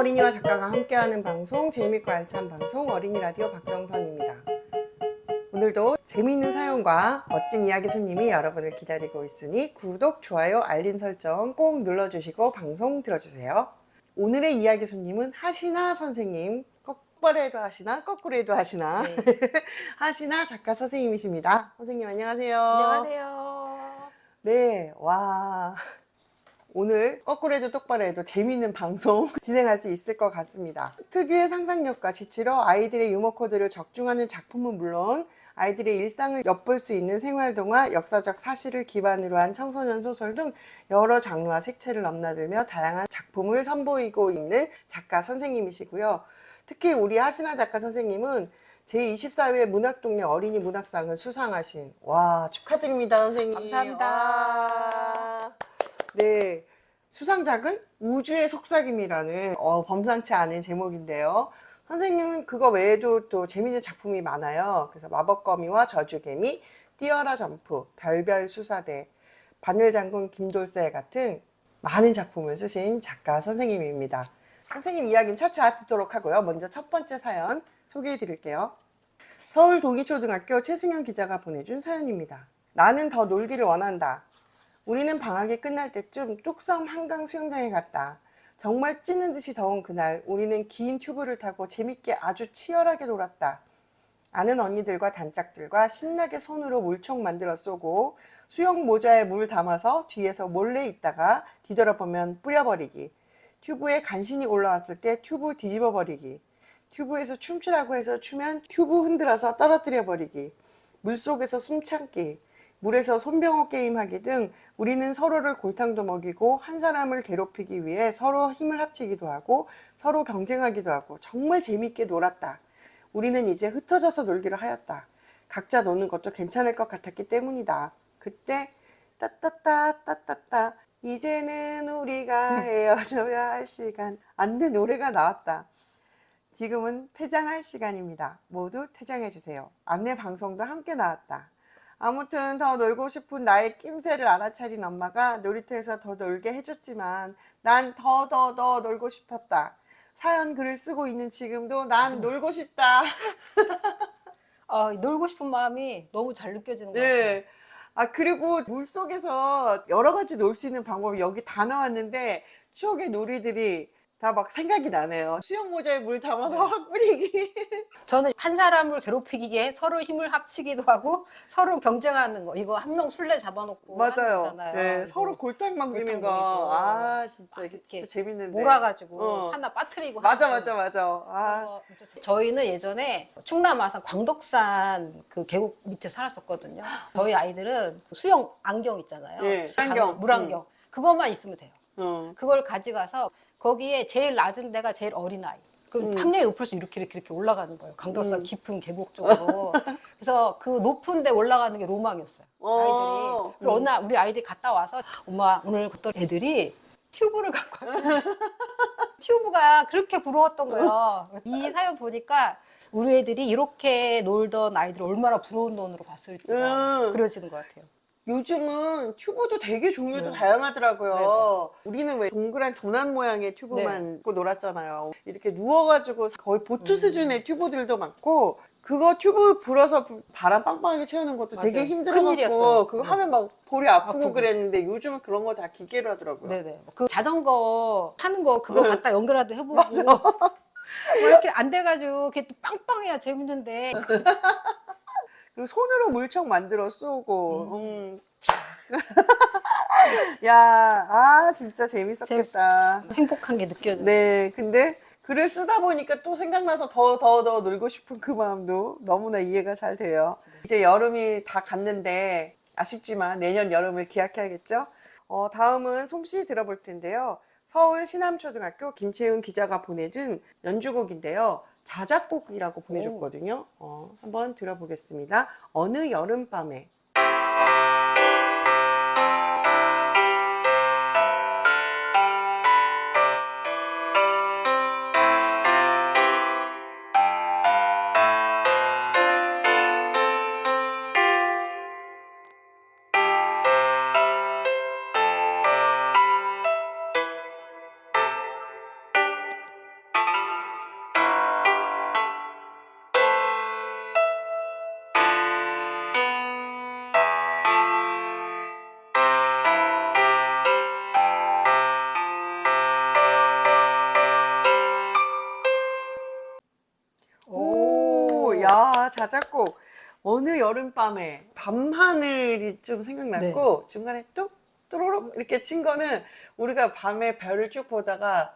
어린이와 작가가 함께하는 방송, 재미있고 알찬 방송 어린이 라디오 박정선입니다. 오늘도 재미있는 사연과 멋진 이야기 손님이 여러분을 기다리고 있으니 구독, 좋아요, 알림 설정 꼭 눌러주시고 방송 들어주세요. 오늘의 이야기 손님은 하시나 선생님, 똑바로 해도 하시나 거꾸로 해도 하시나 네. 하시나 작가 선생님이십니다. 선생님 안녕하세요. 안녕하세요. 네, 와 오늘 거꾸로 해도 똑바로 해도 재미있는 방송 진행할 수 있을 것 같습니다. 특유의 상상력과 지치로 아이들의 유머 코드를 적중하는 작품은 물론 아이들의 일상을 엿볼 수 있는 생활동화, 역사적 사실을 기반으로 한 청소년 소설 등 여러 장르와 색채를 넘나들며 다양한 작품을 선보이고 있는 작가 선생님이시고요. 특히 우리 하시나 작가 선생님은 제24회 문학동네 어린이 문학상을 수상하신, 와, 축하드립니다 선생님. 감사합니다. 와. 네, 수상작은 우주의 속삭임이라는 범상치 않은 제목인데요. 선생님은 그거 외에도 또 재미있는 작품이 많아요. 그래서 마법거미와 저주개미, 뛰어라 점프, 별별 수사대, 바늘장군 김돌세 같은 많은 작품을 쓰신 작가 선생님입니다. 선생님 이야기는 차차 듣도록 하고요. 먼저 첫 번째 사연 소개해 드릴게요. 서울 동이초등학교 최승현 기자가 보내준 사연입니다. 나는 더 놀기를 원한다. 우리는 방학이 끝날 때쯤 뚝섬 한강 수영장에 갔다. 정말 찌는 듯이 더운 그날 우리는 긴 튜브를 타고 재밌게 아주 치열하게 놀았다. 아는 언니들과 단짝들과 신나게 손으로 물총 만들어 쏘고 수영 모자에 물 담아서 뒤에서 몰래 있다가 뒤돌아보면 뿌려버리기. 튜브에 간신히 올라왔을 때 튜브 뒤집어 버리기. 튜브에서 춤추라고 해서 추면 튜브 흔들어서 떨어뜨려 버리기. 물속에서 숨 참기. 물에서 손병호 게임하기 등 우리는 서로를 골탕도 먹이고 한 사람을 괴롭히기 위해 서로 힘을 합치기도 하고 서로 경쟁하기도 하고 정말 재밌게 놀았다. 우리는 이제 흩어져서 놀기로 하였다. 각자 노는 것도 괜찮을 것 같았기 때문이다. 그때 따따따 이제는 우리가 헤어져야 할 시간. 안돼 노래가 나왔다. 지금은 퇴장할 시간입니다. 모두 퇴장해주세요. 안내 방송도 함께 나왔다. 아무튼 더 놀고 싶은 나의 낌새를 알아차린 엄마가 놀이터에서 더 놀게 해줬지만 난 더 놀고 싶었다. 사연 글을 쓰고 있는 지금도 난 놀고 싶다. 놀고 싶은 마음이 너무 잘 느껴지는 것 같아요. 네. 아, 그리고 물속에서 여러 가지 놀 수 있는 방법이 여기 다 나왔는데 추억의 놀이들이 다 막 생각이 나네요. 수영 모자에 물 담아서 확 뿌리기. 저는 한 사람을 괴롭히기에 서로 힘을 합치기도 하고 서로 경쟁하는 거. 이거 한 명 술래 잡아놓고 하는 맞아요. 거잖아요. 네, 이거 서로 골탕 먹이는 골탕 거. 먹이고. 아, 진짜 이게 이렇게 진짜 재밌는데. 몰아가지고 하나 빠뜨리고 맞아, 하는 맞아, 맞아. 아, 거. 저희는 예전에 충남 아산 광덕산 그 계곡 밑에 살았었거든요. 저희 아이들은 수영 안경 있잖아요. 예, 안경. 물안경. 그것만 있으면 돼요. 어. 그걸 가져가서 거기에 제일 낮은 데가 제일 어린 아이. 그럼 학년이 높을수록 이렇게 올라가는 거예요. 강덕산 깊은 계곡 쪽으로. 그래서 그 높은 데 올라가는 게 로망이었어요. 아이들이. 그리고 어느 날 우리 아이들이 갔다 와서 엄마 오늘 어떤 애들이 튜브를 갖고 왔어요. 튜브가 그렇게 부러웠던 거예요.이 사연 보니까 우리 애들이 이렇게 놀던 아이들 얼마나 부러운 눈으로 봤을지가 그려지는 것 같아요. 요즘은 튜브도 되게 종류도 다양하더라고요. 우리는 왜 동그란 도난 모양의 튜브만 입고 놀았잖아요. 이렇게 누워가지고 거의 보트 수준의 튜브들도 많고, 그거 튜브 불어서 바람 빵빵하게 채우는 것도 되게 맞아요. 힘들어갖고, 큰일이었어요. 그거 하면 막 볼이 아프고 아프고. 그랬는데 요즘은 그런 거 다 기계로 하더라고요. 네네. 그 자전거 타는 거 그거 갖다 연결해도 해보고. 뭐 이렇게 안 돼가지고 그게 또 빵빵해야 재밌는데. 그리고 손으로 물총 만들어 쏘고, 야, 아, 진짜 재밌었겠다. 행복한 게 느껴져요. 네, 근데 글을 쓰다 보니까 또 생각나서 더 놀고 싶은 그 마음도 너무나 이해가 잘 돼요. 이제 여름이 다 갔는데 아쉽지만 내년 여름을 기약해야겠죠? 다음은 솜씨 들어볼 텐데요. 서울 신암초등학교 김채은 기자가 보내준 연주곡인데요. 자작곡이라고 보내줬거든요. 한번 들어보겠습니다. 어느 여름밤에. 자작곡. 어느 여름밤에 밤하늘이 좀 생각났고 중간에 뚝 또로록 이렇게 친 거는 우리가 밤에 별을 쭉 보다가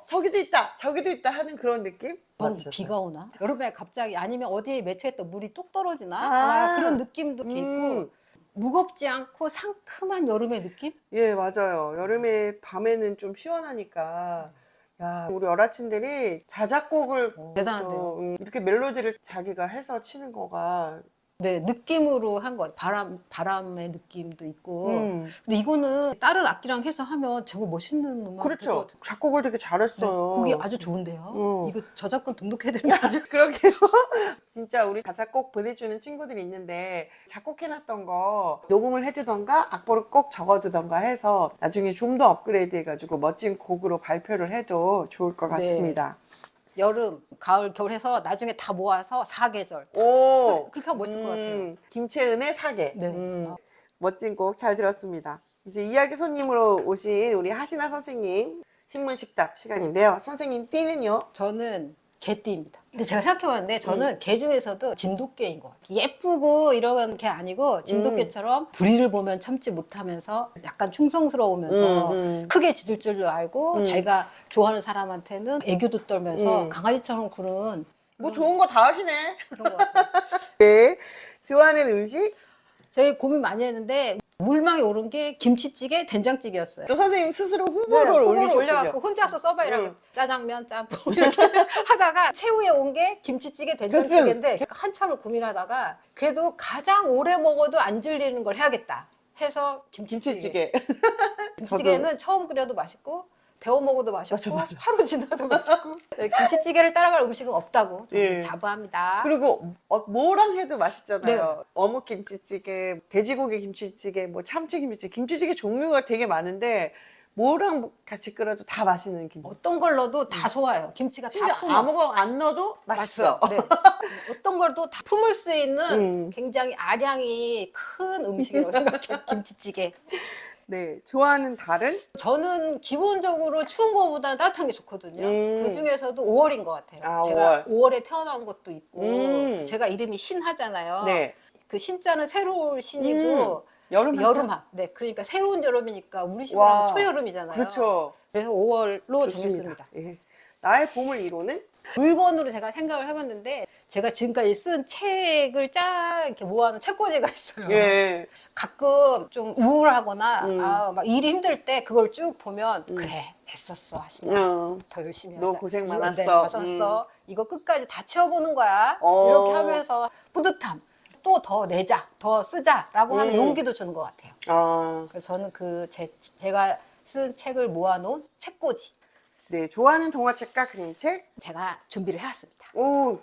저기도 있다 저기도 있다 하는 그런 느낌? 전 맞으셨어요? 비가 오나? 여름에 갑자기 아니면 어디에 맺혀있던 물이 뚝 떨어지나? 아. 그런 느낌도 이렇게 있고 무겁지 않고 상큼한 여름의 느낌? 예, 맞아요. 여름에 밤에는 좀 시원하니까. 야, 우리 여라친들이 자작곡을 대단한데요. 또, 이렇게 멜로디를 자기가 해서 치는 거가 네, 느낌으로 한 것. 바람의 느낌도 있고. 음. 근데 이거는 다른 악기랑 해서 하면 저거 멋있는 음악. 그렇죠. 작곡을 되게 네, 잘했어요. 곡이 아주 좋은데요. 이거 저작권 등록해야 되는 거 아니에요? 그러게요. 진짜 우리 자작곡 보내주는 친구들이 있는데 작곡해놨던 거 녹음을 해두던가 악보를 꼭 적어두던가 해서 나중에 좀 더 업그레이드 해가지고 멋진 곡으로 발표를 해도 좋을 것 같습니다. 여름, 가을, 겨울 해서 나중에 다 모아서 사계절. 오, 그렇게 하면 멋있을 것 같아요. 김채은의 사계. 네. 멋진 곡 잘 들었습니다. 이제 이야기 손님으로 오신 우리 하신아 선생님 신문식답 시간인데요. 선생님 띠는요? 저는 개띠입니다. 근데 제가 생각해봤는데 저는 개 중에서도 진돗개인 것 같아요. 예쁘고 이런 게 아니고 진돗개처럼 불의를 보면 참지 못하면서 약간 충성스러우면서 크게 짖을 줄도 알고 자기가 좋아하는 사람한테는 애교도 떨면서 강아지처럼 구는 뭐 좋은 거 다 하시네. 그런 것 같아요. 네. 좋아하는 음식? 저희 고민 많이 했는데 물망에 오른 게 김치찌개, 된장찌개였어요. 또 선생님 스스로 네, 후보를 후보를 올려갖고 올려갖고 혼자서 써봐이라고 짜장면, 짬뽕 이렇게 하다가 최후에 온 게 김치찌개, 된장찌개인데 한참을 고민하다가 그래도 가장 오래 먹어도 안 질리는 걸 해야겠다 해서 김치찌개. 김치찌개. 김치찌개는 처음 끓여도 맛있고 데워 먹어도 맛있고 맞아. 하루 지나도 맛있고 네, 김치찌개를 따라갈 음식은 없다고 저는 예. 자부합니다. 그리고 뭐랑 해도 맛있잖아요. 네. 어묵 김치찌개, 돼지고기 김치찌개, 뭐 참치 김치찌개, 김치찌개 종류가 되게 많은데 뭐랑 같이 끓여도 다 맛있는 김치. 어떤 걸 넣어도 다 좋아요. 김치가 다 진짜 품어. 아무거나 안 넣어도 맛있어. 네. 어떤 걸도 다 품을 수 있는 굉장히 아량이 큰 음식이라고 생각해요. 김치찌개. 네, 좋아하는 달은? 저는 기본적으로 추운 거보다 따뜻한 게 좋거든요. 그 중에서도 5월인 것 같아요. 아, 제가 5월에 태어난 것도 있고, 제가 이름이 신하잖아요. 네. 그 신자는 새로울 신이고, 여름 한자? 여름하. 네, 그러니까 새로운 여름이니까 우리 식으로 와, 하면 초여름이잖아요. 그렇죠. 그래서 5월로 좋습니다. 정했습니다. 예. 나의 보물 1호는? 물건으로 제가 생각을 해봤는데 제가 지금까지 쓴 책을 쫙 이렇게 모아놓은 책꽂이가 있어요. 예. 가끔 좀 우울하거나 막 일이 힘들 때 그걸 쭉 보면 그래 애썼어 하시나 더 열심히 하자. 너 고생 이거, 많았어. 네, 많았어. 이거 끝까지 다 채워보는 거야. 어. 이렇게 하면서 뿌듯함. 또 더 내자, 더 쓰자라고 하는 용기도 주는 것 같아요. 아, 그래서 저는 제가 쓴 책을 모아놓은 책꽂이 네. 좋아하는 동화책과 그림책? 제가 준비를 해왔습니다. 오,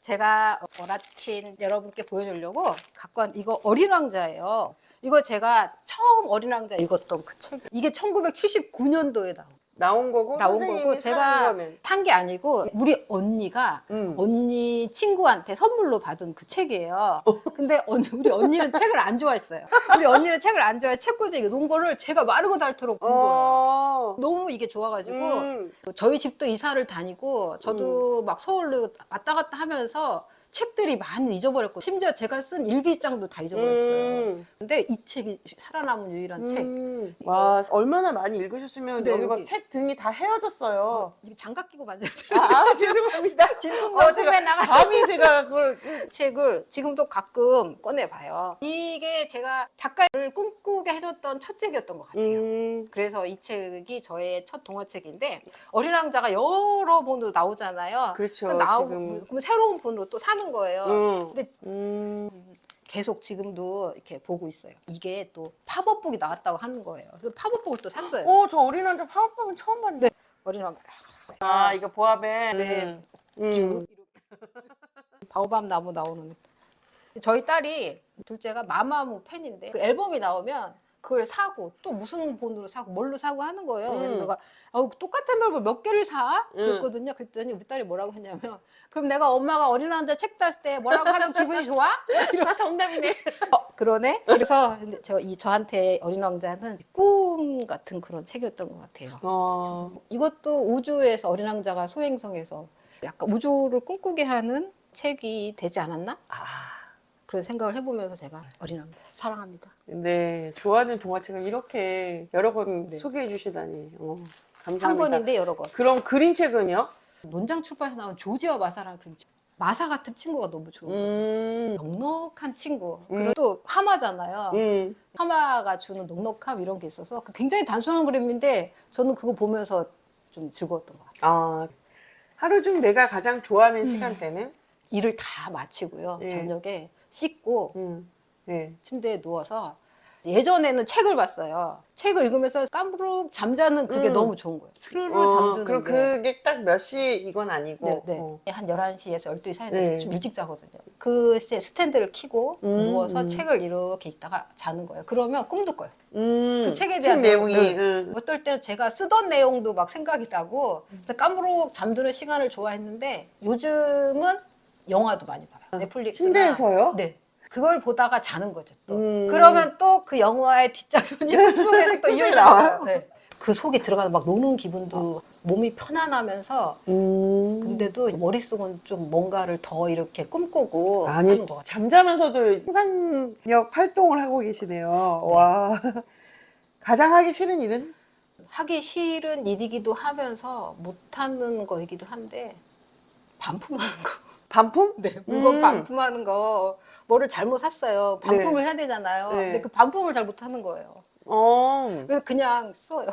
제가 어라친 여러분께 보여주려고 갖고 온 이거 어린 왕자예요. 이거 제가 처음 어린 왕자 읽었던 그 책. 이게 1979년도에 나온 거고, 나온 선생님이 거고 산 제가 거는? 산 게 아니고 우리 언니가 언니 친구한테 선물로 받은 그 책이에요. 근데 우리 언니는 책을 안 좋아했어요. 우리 언니는 책을 안 좋아해. 책꽂이 놓은 거를 제가 마르고 닳도록 본 거예요. 너무 이게 좋아가지고 저희 집도 이사를 다니고 저도 막 서울로 왔다 갔다 하면서 책들이 많이 잊어버렸고 심지어 제가 쓴 일기장도 다 잊어버렸어요. 근데 이 책이 살아남은 유일한 책. 와, 얼마나 많이 읽으셨으면 네, 여기 여기. 막 책 등이 다 헤어졌어요. 이게 장갑 끼고 만져야 돼요. 죄송합니다. 진품만 제가 나가. 감히 제가 그걸 책을 지금도 가끔 꺼내봐요. 이게 제가 작가를 꿈꾸게 해줬던 첫 책이었던 것 같아요. 그래서 이 책이 저의 첫 동화책인데 어린 왕자가 여러 본으로 나오잖아요. 그렇죠, 나오고 지금. 그럼 새로운 본으로 또 사는 거예요. 근데 계속 지금도 이렇게 보고 있어요. 이게 또 팝업북이 나왔다고 하는 거예요. 그래서 팝업북을 또 샀어요. 저 어린 왕자 파워빵은 처음 봤는데. 네. 어린 왕자. 아, 이거 보아벤. 네. 쭉 바오밤 나무 나오는. 저희 딸이 둘째가 마마무 팬인데 그 앨범이 나오면 그걸 사고 또 무슨 본으로 사고 뭘로 사고 하는 거예요. 그래서 내가 똑같은 앨범 몇 개를 사? 그랬거든요. 그랬더니 우리 딸이 뭐라고 했냐면 그럼 내가 엄마가 어린 왕자 책 땄을 때 뭐라고 하면 기분이 좋아? 이런 정답이네. 그러네. 그래서 근데 저한테 어린 왕자는 꿈 같은 그런 책이었던 것 같아요. 이것도 우주에서 어린 왕자가 소행성에서 약간 우주를 꿈꾸게 하는 책이 되지 않았나? 아, 그런 생각을 해보면서 제가 어린 왕자 사랑합니다. 네. 좋아하는 동화책을 이렇게 여러 권 네. 소개해 주시다니. 한 감사합니다. 권인데 여러 권. 그럼 그림책은요? 논장 출판에서 나온 조지와 마사라는 그림책. 마사 같은 친구가 너무 좋은 거예요. 넉넉한 친구. 그리고 또 하마잖아요. 하마가 주는 넉넉함 이런 게 있어서 굉장히 단순한 그림인데 저는 그거 보면서 좀 즐거웠던 것 같아요. 아, 하루 중 내가 가장 좋아하는 시간대는? 일을 다 마치고요. 네. 저녁에 씻고 네. 침대에 누워서 예전에는 책을 봤어요. 책을 읽으면서 까무룩 잠자는 그게 너무 좋은 거예요. 스르르 잠드는 그럼 게. 그게 딱 몇 시 이건 아니고. 네, 네. 한 11시에서 12시 사이인데 네. 좀 일찍 자거든요. 그 스탠드를 켜고 누워서 책을 이렇게 읽다가 자는 거예요. 그러면 꿈도 꿔요. 그 책에 대한 책 내용이. 네. 어떨 때는 제가 쓰던 내용도 막 생각이 나고 그래서 까무룩 잠드는 시간을 좋아했는데 요즘은 영화도 많이 봐요. 넷플릭스나. 침대에서요? 네. 그걸 보다가 자는 거죠 또. 그러면 또 그 영화의 뒷장면이 꿈속에서 또 이어져요. 네. 그 속에 들어가서 막 노는 기분도 몸이 편안하면서 근데도 머릿속은 좀 뭔가를 더 이렇게 꿈꾸고 아니, 하는 것 같아요. 잠자면서도 상상력 활동을 하고 계시네요. 와. 가장 하기 싫은 일은? 하기 싫은 일이기도 하면서 못하는 거이기도 한데 반품하는 거. 반품? 네, 물건 반품하는 거. 뭐를 잘못 샀어요. 반품을 네. 해야 되잖아요. 네. 근데 그 반품을 잘 못하는 거예요. 어, 그래서 그냥 써요.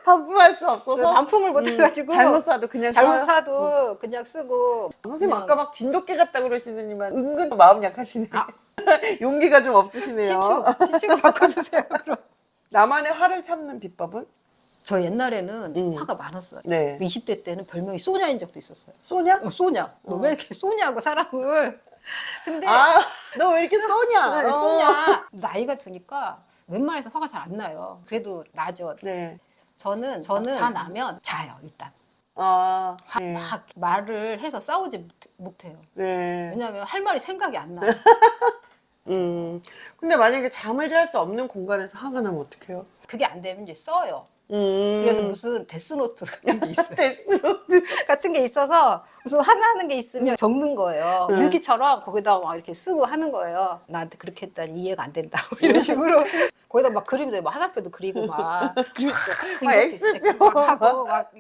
반품할 수 없어서? 반품을 못 해가지고. 잘못 사도 그냥 잘못 사요? 사도 그냥 쓰고. 선생님 그냥 아까 막 진돗개 같다 그러시더니만 은근 마음 약하시네. 아. 용기가 좀 없으시네요. 시추 바꿔주세요. 그럼. 나만의 화를 참는 비법은? 저 옛날에는 화가 많았어요. 네. 20대 때는 별명이 소냐인 적도 있었어요. 쏘냐? 소냐. 너 왜 이렇게 쏘냐고 사람을. 근데 아, 너 왜 이렇게 쏘냐? 네, 쏘냐. 나이가 드니까 웬만해서 화가 잘 안 나요. 그래도 나죠. 네. 저는 화 나면 자요 일단. 아, 네. 막 말을 해서 싸우지 못해요. 네. 왜냐하면 할 말이 생각이 안 나요. 근데 만약에 잠을 잘 수 없는 공간에서 화가 나면 어떡해요? 그게 안 되면 이제 써요. 그래서 무슨 데스노트 같은 게 있어요. 데스노트. 같은 게 있어서 무슨 하나하는 게 있으면 적는 거예요. 일기처럼 거기다 막 이렇게 쓰고 하는 거예요. 나한테 그렇게 했다니 이해가 안 된다. 이런 식으로. 거기다 막 그림도 막 화살표도 그리고 막 X표. 막 하고 막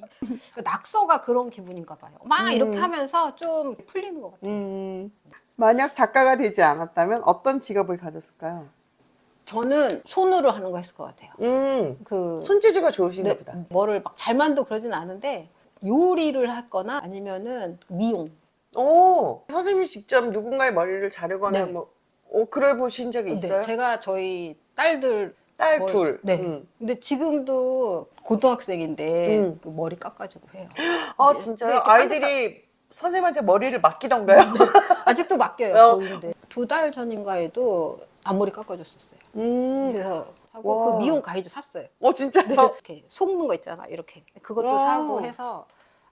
낙서가 그런 기분인가 봐요. 막 이렇게 하면서 좀 풀리는 것 같아요. 만약 작가가 되지 않았다면 어떤 직업을 가졌을까요? 저는 손으로 하는 거 했을 것 같아요. 그 손재주가 좋으신가 보다. 뭐를 막 잘 만들고 그러진 않은데 요리를 하거나 아니면은 미용. 오, 선생님이 직접 누군가의 머리를 자르거나 네. 뭐, 그래 보신 적이 있어요? 네, 제가 저희 딸들 딸 뭐- 둘. 네. 근데 지금도 고등학생인데 그 머리 깎아주고 해요. 아, 이제 진짜요? 이렇게 아이들이 선생님한테 머리를 맡기던가요? 아직도 맡겨요. 어. 보이는데 2달 전인가에도 앞머리 깎아줬었어요. 그래서 하고 와. 그 미용 가이드 샀어요. 진짜요? 이렇게 속는 거 있잖아. 이렇게 그것도 와. 사고 해서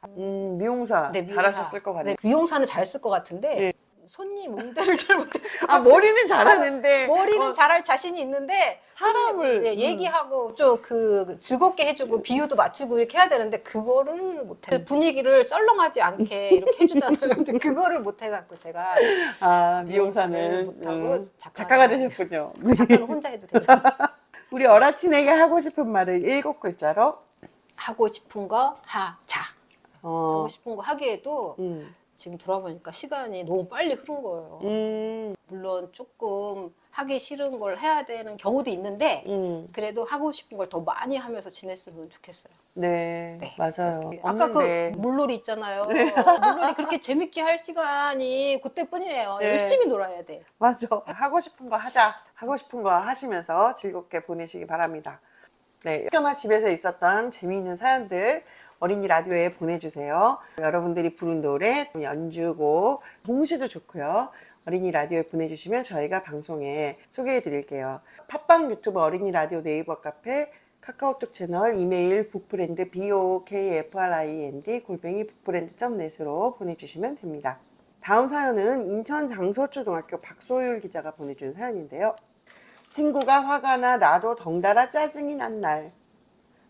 미용사 네, 미용사. 잘하셨을 것 같네요. 네, 미용사는 잘 쓸 것 같은데 네. 손님 응대를 잘 못했어요. 아, 머리는 잘하는데. 머리는 잘할 자신이 있는데 사람을. 네, 얘기하고 좀 그 즐겁게 해주고 비유도 맞추고 이렇게 해야 되는데 그거를 못해. 분위기를 썰렁하지 않게 이렇게 해주잖아요. 근데 그거를 못해갖고 제가 아, 미용사는. 못하고 작가가 되셨군요. 작가는 혼자 해도 되잖아. 우리 어라친에게 하고 싶은 말을 7글자로. 하고 싶은 거 하자. 어, 하고 싶은 거 하기에도 지금 돌아보니까 시간이 너무 빨리 흐른 거예요. 물론 조금 하기 싫은 걸 해야 되는 경우도 있는데 그래도 하고 싶은 걸 더 많이 하면서 지냈으면 좋겠어요. 네, 네. 맞아요. 아까 없는데. 그 물놀이 있잖아요. 물놀이 그렇게 재밌게 할 시간이 그때뿐이에요. 네. 열심히 놀아야 돼. 맞아. 하고 싶은 거 하자. 하고 싶은 거 하시면서 즐겁게 보내시기 바랍니다. 네, 학교나 집에서 있었던 재미있는 사연들 어린이 라디오에 보내주세요. 여러분들이 부른 노래, 연주곡, 동시도 좋고요. 어린이 라디오에 보내주시면 저희가 방송에 소개해 드릴게요. 팟빵, 유튜브, 어린이 라디오, 네이버 카페, 카카오톡 채널, 이메일 북프렌드 bokfriend @북프렌드.net으로 보내주시면 됩니다. 다음 사연은 인천 장서초등학교 박소율 기자가 보내준 사연인데요. 친구가 화가 나 나도 덩달아 짜증이 난 날.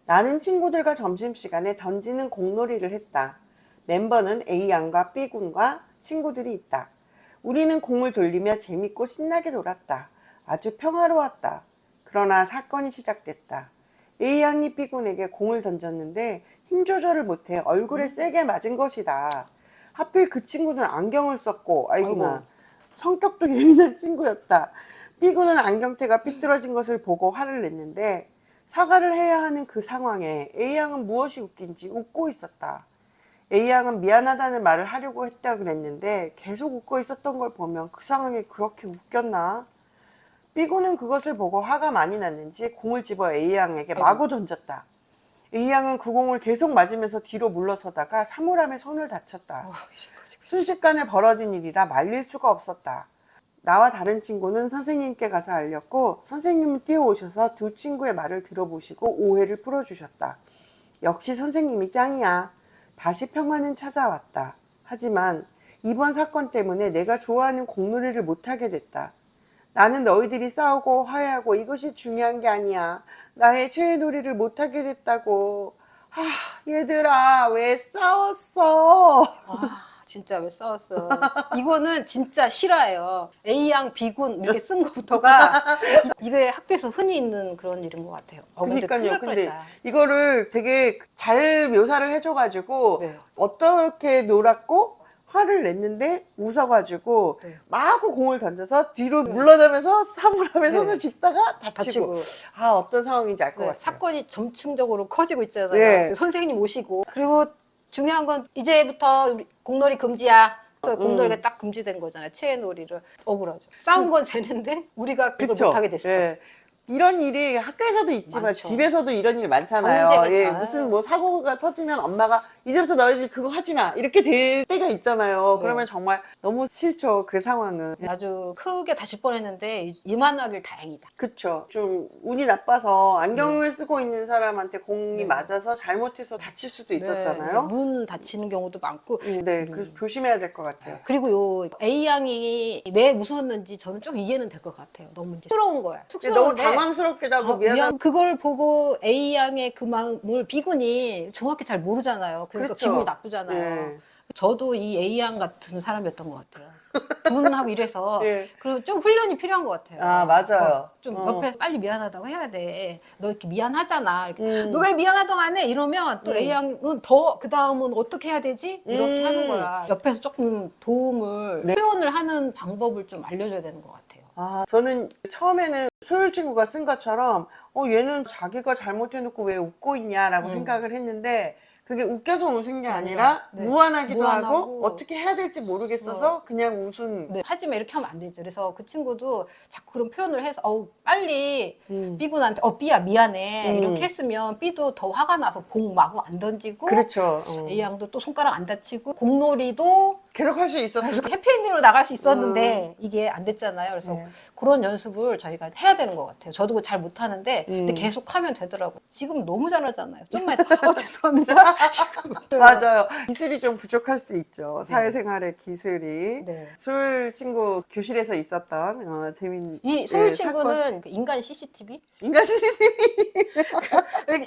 나는 친구들과 점심시간에 던지는 공놀이를 했다. 멤버는 A양과 B군과 친구들이 있다. 우리는 공을 돌리며 재밌고 신나게 놀았다. 아주 평화로웠다. 그러나 사건이 시작됐다. A양이 B군에게 공을 던졌는데 힘 조절을 못해 얼굴에 세게 맞은 것이다. 하필 그 친구는 안경을 썼고, 아이구나. 아이고. 성격도 예민한 친구였다. B군은 안경테가 삐뚤어진 것을 보고 화를 냈는데 사과를 해야 하는 그 상황에 A양은 무엇이 웃긴지 웃고 있었다. A양은 미안하다는 말을 하려고 했다 그랬는데 계속 웃고 있었던 걸 보면 그 상황에 그렇게 웃겼나? B군은 그것을 보고 화가 많이 났는지 공을 집어 A양에게 마구 던졌다. A양은 그 공을 계속 맞으면서 뒤로 물러서다가 사물함에 손을 다쳤다. 순식간에 벌어진 일이라 말릴 수가 없었다. 나와 다른 친구는 선생님께 가서 알렸고 선생님은 뛰어오셔서 두 친구의 말을 들어보시고 오해를 풀어주셨다. 역시 선생님이 짱이야. 다시 평화는 찾아왔다. 하지만 이번 사건 때문에 내가 좋아하는 공놀이를 못하게 됐다. 나는 너희들이 싸우고 화해하고 이것이 중요한 게 아니야. 나의 최애 놀이를 못하게 됐다고. 얘들아 왜 싸웠어? 진짜 왜 싸웠어? 이거는 진짜 실화예요. A양, B군 이렇게 쓴 것부터가 이게 학교에서 흔히 있는 그런 일인 것 같아요. 근데 큰일 그러니까요. 날 근데 뻔했다. 이거를 되게 잘 묘사를 해줘가지고 네. 어떻게 놀았고 화를 냈는데 웃어가지고 네. 마구 공을 던져서 뒤로 물러나면서 사물함에 네. 손을 짚다가 다치고. 다치고. 어떤 상황인지 알 것 네, 같아요. 사건이 점층적으로 커지고 있잖아요. 네. 선생님 오시고 그리고 중요한 건 이제부터 우리 공놀이 금지야. 그래서 공놀이가 딱 금지된 거잖아요. 체놀이를 억울하죠. 싸운 건 되는데 우리가 그걸 그쵸? 못하게 됐어. 예. 이런 일이 학교에서도 있지만 많죠. 집에서도 이런 일 많잖아요. 경쟁이 예, 다. 무슨 뭐 사고가 터지면 엄마가 이제부터 너희들 그거 하지 마 이렇게 될 때가 있잖아요. 네. 그러면 정말 너무 싫죠. 그 상황은. 아주 크게 다칠 뻔했는데 이만하길 다행이다. 그쵸. 좀 운이 나빠서 안경을 쓰고 있는 사람한테 공이 네. 맞아서 잘못해서 다칠 수도 있었잖아요. 네, 눈 다치는 경우도 많고. 네, 그래서 조심해야 될 것 같아요. 그리고 요 A 양이 왜 웃었는지 저는 좀 이해는 될 것 같아요. 너무 이제 쑥스러운 거야. 근데 너무 쑥스러운데 당황스럽기도 하고 미안한. 그걸 보고 A 양의 그 마음을 B군이 정확히 잘 모르잖아요. 그러니까 그렇죠. 기분이 나쁘잖아요. 네. 저도 이 A 양 같은 사람이었던 것 같아요. 분하고 이래서 네. 그럼 좀 훈련이 필요한 것 같아요. 맞아요. 좀 옆에서 빨리 미안하다고 해야 돼. 너 이렇게 미안하잖아. 음. 너 왜 미안하다고 안 해? 이러면 또 A 양은 더 그 다음은 어떻게 해야 되지? 이렇게 하는 거야. 옆에서 조금 도움을 네. 표현을 하는 방법을 좀 알려줘야 되는 것 같아요. 저는 처음에는 소율 친구가 쓴 것처럼 얘는 자기가 잘못해놓고 왜 웃고 있냐라고 생각을 했는데 그게 웃겨서 웃은 게 아니라 네. 무안하기도 하고 무안하고. 어떻게 해야 될지 모르겠어서 그냥 웃은. 네, 하지만 이렇게 하면 안 되죠. 그래서 그 친구도 자꾸 그런 표현을 해서 빨리 B군한테 B야 미안해 이렇게 했으면 B도 더 화가 나서 공 마구 안 던지고 그렇죠. A 양도 또 손가락 안 다치고 공놀이도 계속 할 수 있었을 계속 해피엔딩으로 나갈 수 있었는데 이게 안 됐잖아요. 그래서 네. 그런 연습을 저희가 해야 되는 것 같아요. 저도 잘 못하는데 근데 계속 하면 되더라고요. 지금 너무 잘하잖아요. 좀만 죄송합니다. 맞아요. 기술이 좀 부족할 수 있죠. 사회생활의 기술이. 네. 소율 친구 교실에서 있었던 재밌는 이 소율 사건. 친구는 그 인간 CCTV? 인간 CCTV.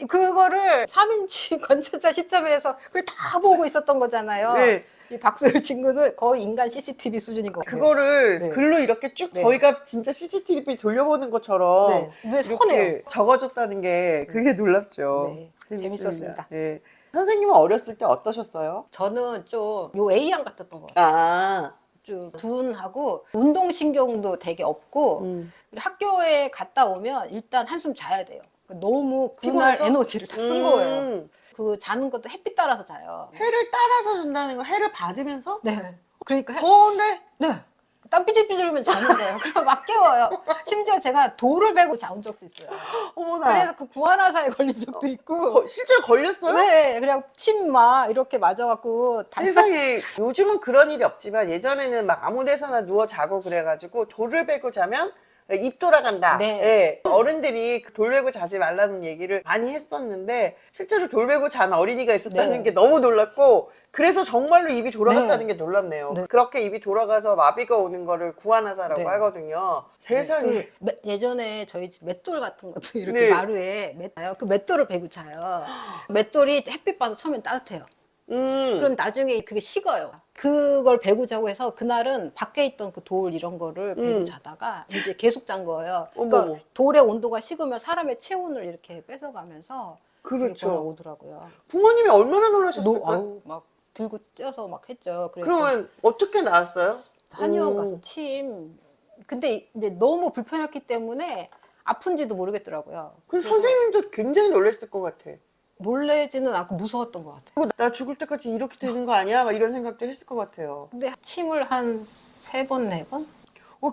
그거를 3인치 관찰자 시점에서 그걸 다 보고 있었던 거잖아요. 네. 이 박소율 친구는 거의 인간 CCTV 수준인 것 같아요. 그거를 네. 글로 이렇게 쭉 네. 저희가 진짜 CCTV 돌려보는 것처럼 네. 눈에 이렇게 선해요. 적어줬다는 게 그게 놀랍죠. 네. 재밌습니다. 재밌었습니다. 네. 선생님은 어렸을 때 어떠셨어요? 저는 좀 요 A양 같았던 것 같아요. 좀 둔하고 운동신경도 되게 없고 그리고 학교에 갔다 오면 일단 한숨 자야 돼요. 너무 그날 피곤해서? 에너지를 다 쓴 거예요. 그 자는 것도 햇빛 따라서 자요. 해를 따라서 잔다는 거, 해를 받으면서? 네. 그러니까 더운데? 네. 땀 삐질삐질면 자는 거예요. 그럼 막 깨워요. 심지어 제가 돌을 베고 자온 적도 있어요. 어머나. 그래서 그 구안화사에 걸린 적도 있고. 실제로 걸렸어요? 네, 그냥 침 막 이렇게 맞아갖고 세상에 요즘은 그런 일이 없지만 예전에는 막 아무 데서나 누워 자고 그래가지고 돌을 베고 자면 입 돌아간다. 네. 예. 어른들이 그 돌 베고 자지 말라는 얘기를 많이 했었는데 실제로 돌 베고 잔 어린이가 있었다는 네. 게 너무 놀랐고 그래서 정말로 입이 돌아갔다는 네. 게 놀랍네요. 네. 그렇게 입이 돌아가서 마비가 오는 거를 구안화사라고 네. 하거든요. 세상에. 예전에 저희 집 맷돌 같은 것도 이렇게 네. 마루에 그 맷돌을 베고 자요. 맷돌이 햇빛 받아 처음엔 따뜻해요. 그럼 나중에 그게 식어요. 그걸 베고 자고 해서 그날은 밖에 있던 그 돌 이런 거를 베고 음. 자다가 이제 계속 잔 거예요. 어머머. 그러니까 돌의 온도가 식으면 사람의 체온을 이렇게 뺏어가면서 그게 그렇죠. 전화 오더라고요. 부모님이 얼마나 놀라셨을까요? 아우 막 들고 뛰어서 막 했죠. 그래서 그러면 어떻게 나왔어요? 한의원 오. 가서 침. 근데 이제 너무 불편했기 때문에 아픈지도 모르겠더라고요. 그 선생님도 굉장히 놀랐을 것 같아. 놀래지는 않고 무서웠던 것 같아요. 나 죽을 때까지 이렇게 되는 거 아니야? 막 이런 생각도 했을 것 같아요. 근데 침을 한 3번, 4번?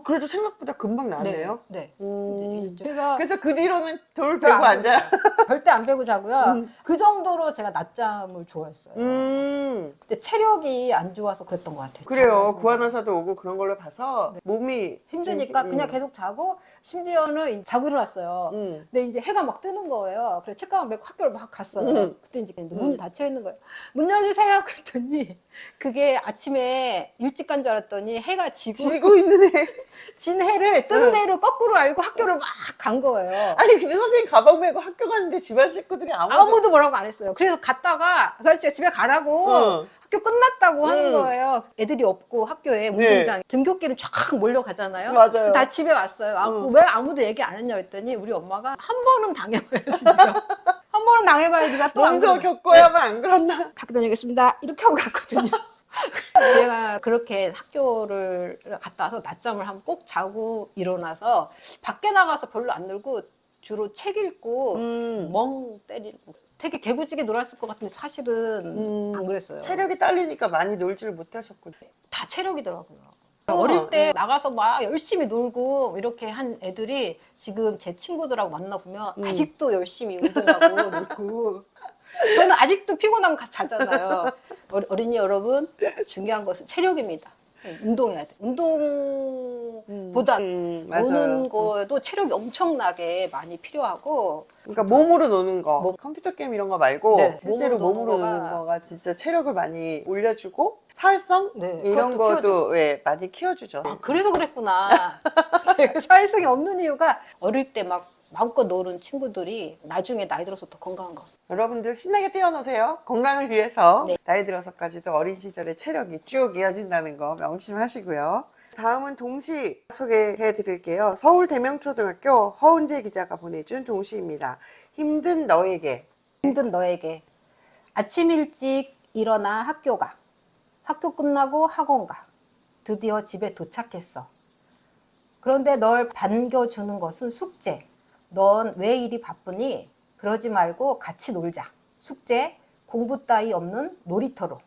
그래도 생각보다 금방 나네요. 네. 음. 이제 제가 그래서 그 뒤로는 돌 베고 앉아요. 절대 안 빼고 자고요. 그 정도로 제가 낮잠을 좋아했어요. 근데 체력이 안 좋아서 그랬던 것 같아요. 그래요. 잠을 구한의사도 오고 그런 걸로 봐서 몸이 힘드니까 좀, 그냥 계속 자고 심지어는 자고 일어났어요. 근데 이제 해가 막 뜨는 거예요. 그래서 책가방 메고 학교를 막 갔어요. 그때 이제 문이 닫혀 있는 거예요. 문 열어주세요. 그랬더니 그게 아침에 일찍 간 줄 알았더니 해가 지고 있는 애. 진 해를 뜨는 해를 거꾸로 알고 학교를 막 간 거예요. 아니 근데 선생님 가방 메고 학교 가는데 집안 식구들이 아무도 뭐라고 안 했어요. 그래서 갔다가 그 아저씨가 집에 가라고 응. 학교 끝났다고 하는 응. 거예요. 애들이 없고 학교에 운동장에 등굣길은 쫙 몰려가잖아요. 맞아요. 다 집에 왔어요. 왜 아무도 얘기 안 했냐 그랬더니 우리 엄마가 한 번은 당해봐야지. 네가. 한 번은 당해봐야지가 또 안 먼저 그러네. 겪어야만 안 그렇나. 학교 다니겠습니다. 이렇게 하고 갔거든요. 제가 그렇게 학교를 갔다 와서 낮잠을 한번 꼭 자고 일어나서 밖에 나가서 별로 안 놀고 주로 책 읽고 멍 때리고 되게 개구지게 놀았을 것 같은데 사실은 안 그랬어요. 체력이 딸리니까 많이 놀지를 못하셨군요. 다 체력이더라고요. 어릴 때 나가서 막 열심히 놀고 이렇게 한 애들이 지금 제 친구들하고 만나보면 아직도 열심히 운동하고 놀고 저는 아직도 피곤하면 가서 자잖아요. 어린이 여러분 중요한 것은 체력입니다. 운동해야 돼. 운동보다 맞아요. 노는 거에도 체력이 엄청나게 많이 필요하고 그러니까 몸으로 노는 거, 컴퓨터 게임 이런 거 말고 네, 실제로 몸으로 몸으로 노는 노는 거가 진짜 체력을 많이 올려주고 사회성 네, 이런 그것도 것도 키워주고. 예, 많이 키워주죠. 아, 그래서 그랬구나. 제가 사회성이 없는 이유가 어릴 때 막 마음껏 노는 친구들이 나중에 나이 들어서 더 건강한 거. 여러분들 신나게 뛰어노세요. 건강을 위해서 네. 나이 들어서까지도 어린 시절의 체력이 쭉 이어진다는 거 명심하시고요. 다음은 동시 소개해 드릴게요. 서울 대명초등학교 허은재 기자가 보내준 동시입니다. 힘든 너에게. 힘든 너에게 아침 일찍 일어나 학교 가. 학교 끝나고 학원 가. 드디어 집에 도착했어. 그런데 널 반겨주는 것은 숙제. 넌 왜 이리 바쁘니? 그러지 말고 같이 놀자. 숙제, 공부 따위 없는 놀이터로.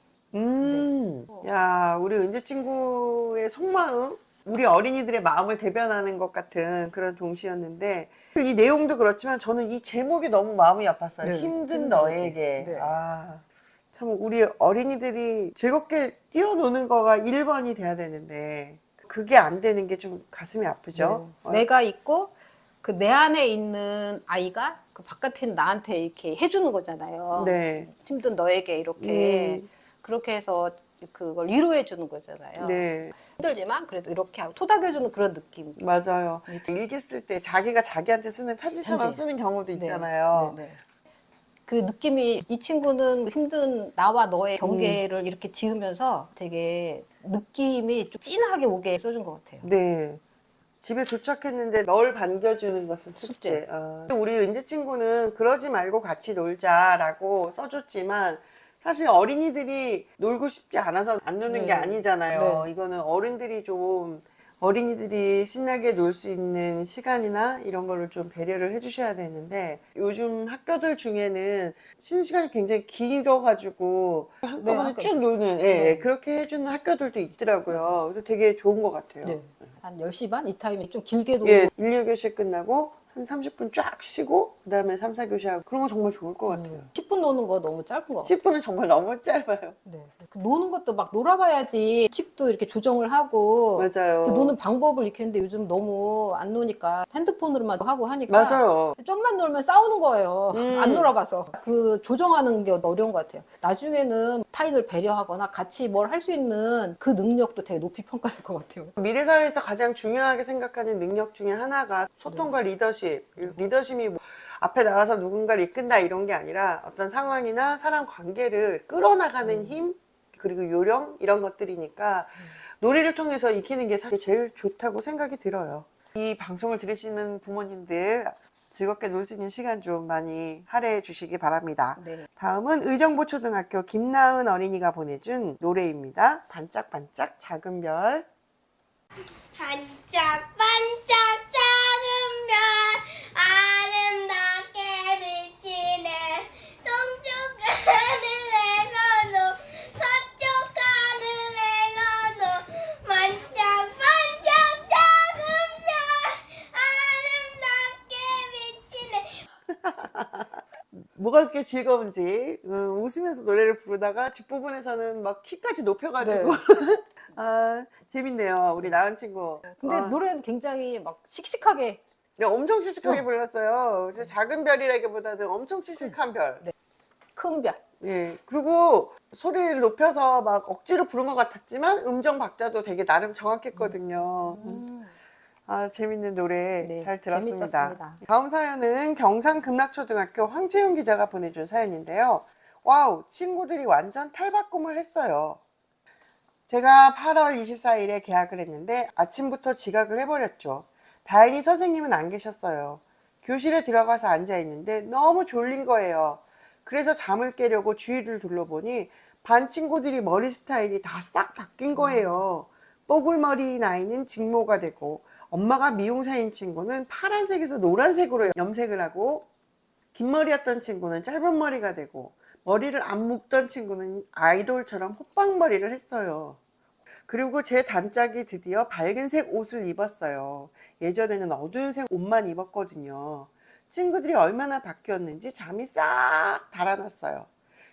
야, 우리 은재 친구의 속마음, 우리 어린이들의 마음을 대변하는 것 같은 그런 동시였는데, 이 내용도 그렇지만 저는 이 제목이 너무 마음이 아팠어요. 네, 힘든 너에게. 네. 아, 참, 우리 어린이들이 즐겁게 뛰어노는 거가 1번이 돼야 되는데, 그게 안 되는 게 좀 가슴이 아프죠. 내가 있고 그 내 안에 있는 아이가 그 바깥에 있는 나한테 이렇게 해주는 거잖아요. 네. 힘든 너에게 이렇게 그렇게 해서 그걸 위로해 주는 거잖아요. 네. 힘들지만 그래도 이렇게 하고 토닥여 주는 그런 느낌. 맞아요. 일기 쓸 때 자기가 자기한테 쓰는 편지처럼 편지. 쓰는 경우도 네, 있잖아요. 네, 네. 그 느낌이 이 친구는 힘든 나와 너의 경계를 이렇게 지으면서 되게 느낌이 좀 진하게 오게 써준 것 같아요. 네. 집에 도착했는데 널 반겨주는 것은 숙제. 우리 은지 친구는 그러지 말고 같이 놀자라고 써줬지만 사실 어린이들이 놀고 싶지 않아서 안 노는 게 아니잖아요. 네. 이거는 어른들이 좀 어린이들이 신나게 놀 수 있는 시간이나 이런 거를 좀 배려를 해주셔야 되는데 요즘 학교들 중에는 쉬는 시간이 굉장히 길어가지고 한꺼번에 학교. 쭉 놀는 그렇게 해주는 학교들도 있더라고요. 그래서 되게 좋은 것 같아요. 네. 한 10시 반? 이 타임이 좀 길게 놀고 예, 1, 2교시 끝나고 한 30분 쫙 쉬고 그 다음에 3, 4교시 하고 그런 거 정말 좋을 것 같아요. 10분 노는 거 너무 짧은 것 같아요. 10분은 정말 너무 짧아요. 네. 그 노는 것도 막 놀아봐야지 식도 이렇게 조정을 하고 맞아요. 그 노는 방법을 이렇게 했는데 요즘 너무 안 노니까 핸드폰으로만 하고 하니까 맞아요. 좀만 놀면 싸우는 거예요. 안 놀아봐서 그 조정하는 게 어려운 것 같아요. 나중에는 타인을 배려하거나 같이 뭘 할 수 있는 그 능력도 되게 높이 평가될 것 같아요. 미래 사회에서 가장 중요하게 생각하는 능력 중에 하나가 소통과 리더십. 리더십이 뭐 앞에 나가서 누군가를 이끈다 이런 게 아니라 어떤 상황이나 사람 관계를 끌어나가는 힘, 그리고 요령 이런 것들이니까 노래를 통해서 익히는 게 사실 제일 좋다고 생각이 들어요. 이 방송을 들으시는 부모님들 즐겁게 놀 수 있는 시간 좀 많이 할애해 주시기 바랍니다. 네. 다음은 의정부초등학교 김나은 어린이가 보내준 노래입니다. 반짝반짝 작은 별. 반짝반짝 작은 별 아름답게 비치네 동쪽 하늘에서도 서쪽 하늘에서도 반짝반짝 작은 별 아름답게 비치네. 뭐가 그렇게 즐거운지 웃으면서 노래를 부르다가 뒷부분에서는 막 키까지 높여가지고 아 재밌네요 우리 나은 친구. 근데 노래는 굉장히 막 씩씩하게 네, 엄청 씩씩하게 불렀어요. 그래서 작은 별이라기보다는 엄청 씩씩한 별. 큰 별. 예. 그리고 소리를 높여서 막 억지로 부른 것 같았지만 음정 박자도 되게 나름 정확했거든요. 아, 재밌는 노래 네, 잘 들었습니다. 재밌었습니다. 다음 사연은 경상금락초등학교 황채윤 기자가 보내준 사연인데요. 와우, 친구들이 완전 탈바꿈을 했어요. 제가 8월 24일에 개학을 했는데 아침부터 지각을 해버렸죠. 다행히 선생님은 안 계셨어요. 교실에 들어가서 앉아있는데 너무 졸린 거예요. 그래서 잠을 깨려고 주위를 둘러보니 반 친구들이 머리 스타일이 다 싹 바뀐 거예요. 뽀글머리 나이는 직모가 되고 엄마가 미용사인 친구는 파란색에서 노란색으로 염색을 하고 긴 머리였던 친구는 짧은 머리가 되고 머리를 안 묶던 친구는 아이돌처럼 호빵머리를 했어요. 그리고 제 단짝이 드디어 밝은색 옷을 입었어요. 예전에는 어두운 색 옷만 입었거든요. 친구들이 얼마나 바뀌었는지 잠이 싹 달아났어요.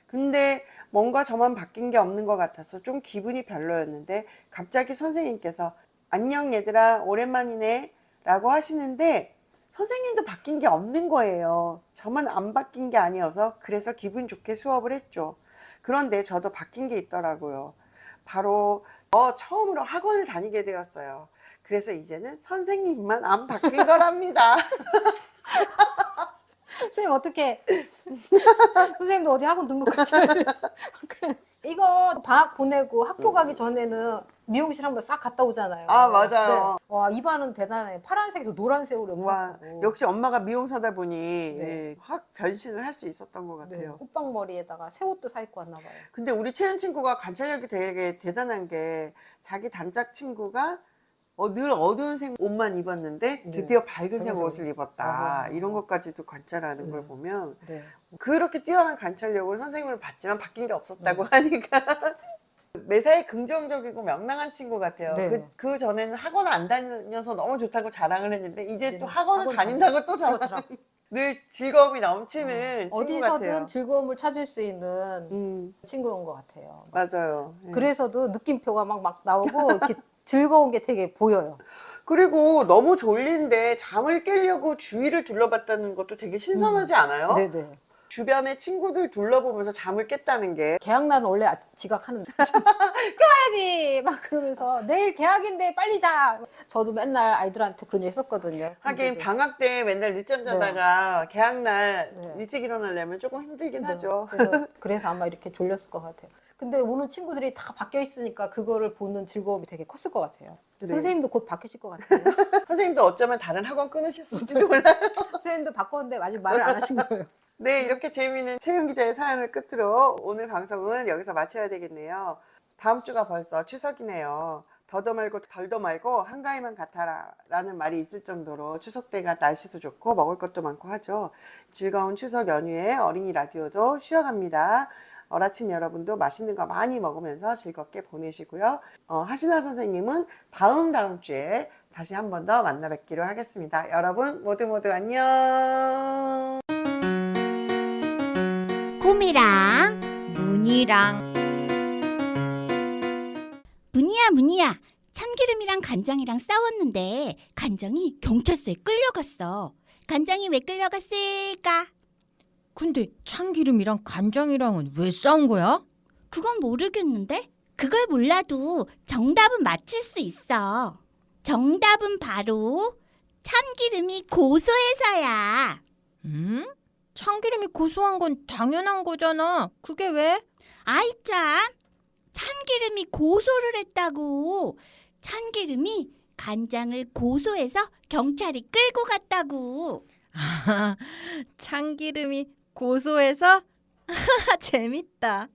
근데 뭔가 저만 바뀐 게 없는 것 같아서 좀 기분이 별로였는데 갑자기 선생님께서 안녕 얘들아 오랜만이네 라고 하시는데 선생님도 바뀐 게 없는 거예요. 저만 안 바뀐 게 아니어서 그래서 기분 좋게 수업을 했죠. 그런데 저도 바뀐 게 있더라고요. 바로 처음으로 학원을 다니게 되었어요. 그래서 이제는 선생님만 안 바뀐 거랍니다. 선생님 어떻게 선생님도 어디 학원 등록하셔야 돼요? 이거 방학 보내고 학교 가기 전에는 미용실 한번 싹 갔다 오잖아요. 아, 맞아요. 네. 와 입안은 대단해. 파란색에서 노란색으로 와, 염색하고. 역시 엄마가 미용사다 보니 네. 예, 확 변신을 할 수 있었던 것 네. 같아요. 호빵머리에다가 새 옷도 사 입고 왔나 봐요. 근데 우리 채연 친구가 관찰력이 되게 대단한 게 자기 단짝 친구가 늘 어두운 색 옷만 입었는데 드디어 밝은색 밝은색 옷을 입었다. 아. 이런 것까지도 관찰하는 걸 보면 네. 그렇게 뛰어난 관찰력을 선생님을 봤지만 바뀐 게 없었다고 하니까 매사에 긍정적이고 명랑한 친구 같아요. 네. 그 전에는 학원 안 다녀서 너무 좋다고 자랑을 했는데 이제 또 이제는 학원을 학원 다닌다고 또 자랑. 그렇더라고. 늘 즐거움이 넘치는 친구 어디서든 같아요. 즐거움을 찾을 수 있는 친구인 것 같아요. 맞아요. 예. 그래서도 느낌표가 막 나오고 이렇게 즐거운 게 되게 보여요. 그리고 너무 졸린데 잠을 깨려고 주위를 둘러봤다는 것도 되게 신선하지 않아요? 네네. 주변에 친구들 둘러보면서 잠을 깼다는 게 개학날은 원래 지각하는데 깨워야지 막 그러면서 내일 개학인데 빨리 자. 저도 맨날 아이들한테 그런 얘기 했었거든요. 하긴 근데도. 방학 때 맨날 늦잠 자다가 개학날 네. 일찍 일어나려면 조금 힘들긴 하죠. 그래서 아마 이렇게 졸렸을 것 같아요. 근데 오는 친구들이 다 바뀌어 있으니까 그거를 보는 즐거움이 되게 컸을 것 같아요. 네. 선생님도 곧 바뀌실 것 같아요. 선생님도 어쩌면 다른 학원 끊으셨을지도 몰라요. 선생님도 바꿨는데 아직 말을 안 하신 거예요. 네, 이렇게 재미있는 채윤 기자의 사연을 끝으로 오늘 방송은 여기서 마쳐야 되겠네요. 다음 주가 벌써 추석이네요. 더도 말고 덜도 말고 한가위만 같아라 라는 말이 있을 정도로 추석 때가 날씨도 좋고 먹을 것도 많고 하죠. 즐거운 추석 연휴에 어린이 라디오도 쉬어갑니다. 어라친 여러분도 맛있는 거 많이 먹으면서 즐겁게 보내시고요. 하신아 선생님은 다음 주에 다시 한 번 더 만나 뵙기로 하겠습니다. 여러분 모두 안녕. 곰이랑 문이랑 문이야 참기름이랑 간장이랑 싸웠는데 간장이 경찰서에 끌려갔어. 간장이 왜 끌려갔을까? 근데 참기름이랑 간장이랑은 왜 싸운 거야? 그건 모르겠는데 그걸 몰라도 정답은 맞힐 수 있어. 정답은 바로 참기름이 고소해서야. 참기름이 고소한 건 당연한 거잖아. 그게 왜? 아이 참, 참기름이 고소를 했다고. 참기름이 간장을 고소해서 경찰이 끌고 갔다고. 참기름이 고소해서? 재밌다.